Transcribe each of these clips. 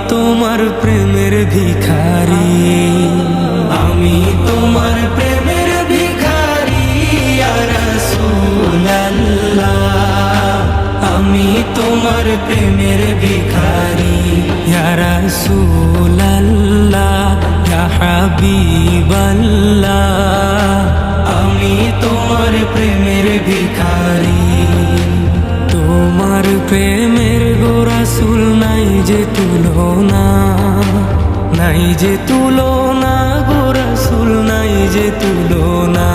তোমার প্রেমের ভিখারি, আমি তোমার প্রেমের ভিখারি ইয়া রাসূলুল্লাহ, আমি তোমার প্রেমের ভিখারি ইয়া রাসূলুল্লাহ ইয়া হাবিবাল্লাহ, আমি তোমার প্রেমের ভিখারি। তোমার প্রেমের গো রাসূল নাই যে তুলনা, নাই যে তুলনা গো রাসূল নাই যে তুলনা,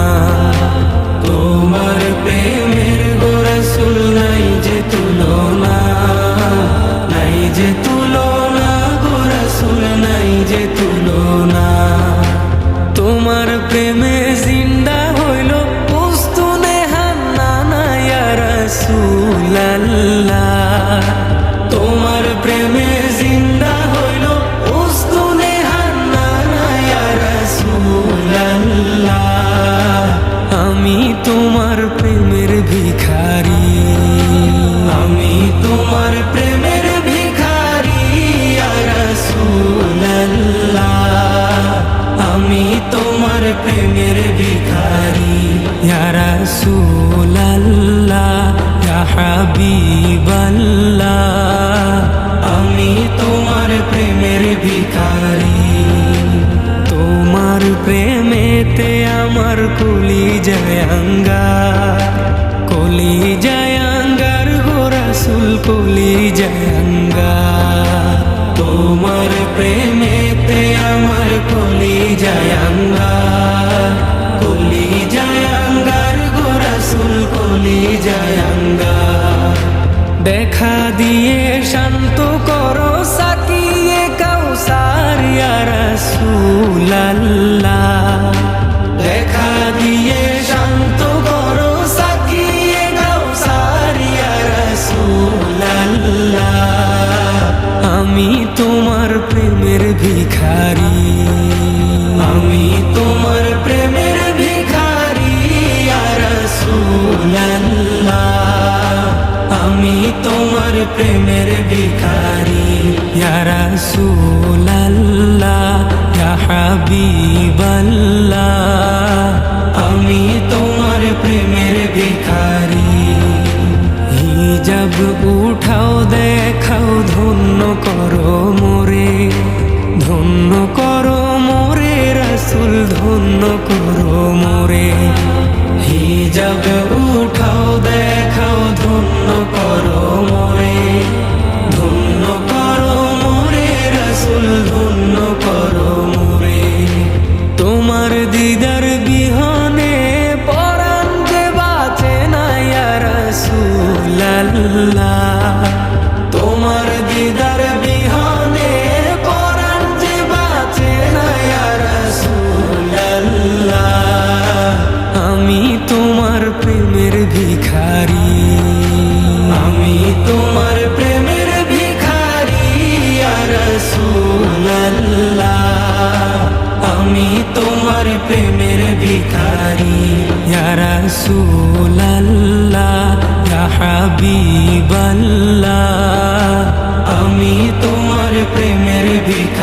তোমার প্রেমের গো রাসূল নাই যে তুলনা, নাই যে তুলনা গো রাসূল নাই যে তুলনা। তোমার প্রেমে জিন্দা হইল উস্তুনে হান্নানা ইয়া রাসূলুল্লাহ, তোমার প্রেমে জিন্দা হইল উস্তুনে হান্নানা ইয়া রাসূলুল্লাহ, আমি তোমার প্রেমের ভিখারি, আমি তোমার প্রেমের ভিখারি ইয়া রাসূলুল্লাহ, আমি তোমার প্রেমের ভিখারি ইয়া রাসূলুল্লাহ ইয়া হাবিবাল্লাহ, আমি তোমার প্রেমের ভিখারি। তোমার প্রেমেতে আমার কলিজায় আঙ্গার, কলিজায় আঙ্গার গো রাসূল কলিজায় আঙ্গার, তোমার প্রেমেতে আমার কলিজায় আঙ্গার, কলিজায় আঙ্গার গো রাসূল কলিজায় আঙ্গার। দেখা দিয়ে শান্ত করো সাকিয়ে কাউসার ইয়া রাসূলুল্লাহ, দেখা দিয়ে শান্ত করো সাকিয়ে কাউসার ইয়া রাসূলুল্লাহ, আমি তোমার প্রেমের ভিখারি, আমি তোমার প্রেমের ভিখারি ইয়া রাসূলুল্লাহ, আমি তোমার প্রেমের ভিখারি ইয়া রাসূলুল্লাহ ইয়া হাবিবাল্লাহ, আমি তোমার প্রেমের ভিখারি। হিজাব উঠাও দেখাও ধন্য করো মোরে, ধন্য করো মোরে রাসূল ধন্য করো মোরে, হিজাব উঠাও দেখাও ধন্য করো মোরে, ধন্য করো মোরে রাসূল ধন্য করো মোরে। তোমার দিদার বিহনে পরাণ যে বাঁচে না ইয়া রাসূলুল্লাহ, তোমার দিদার বিহনে পরাণ যে বাঁচে না ইয়া রাসূলুল্লাহ, আমি তোমার প্রেমের ভিখারি, আমি তোমার প্রেমের ভিখারি ইয়া রাসূলুল্লাহ, আমি তোমার প্রেমের ভিখারি ইয়া রাসূলুল্লাহ ইয়া হাবিবাল্লাহ, আমি তোমার প্রেমের ভিখারি।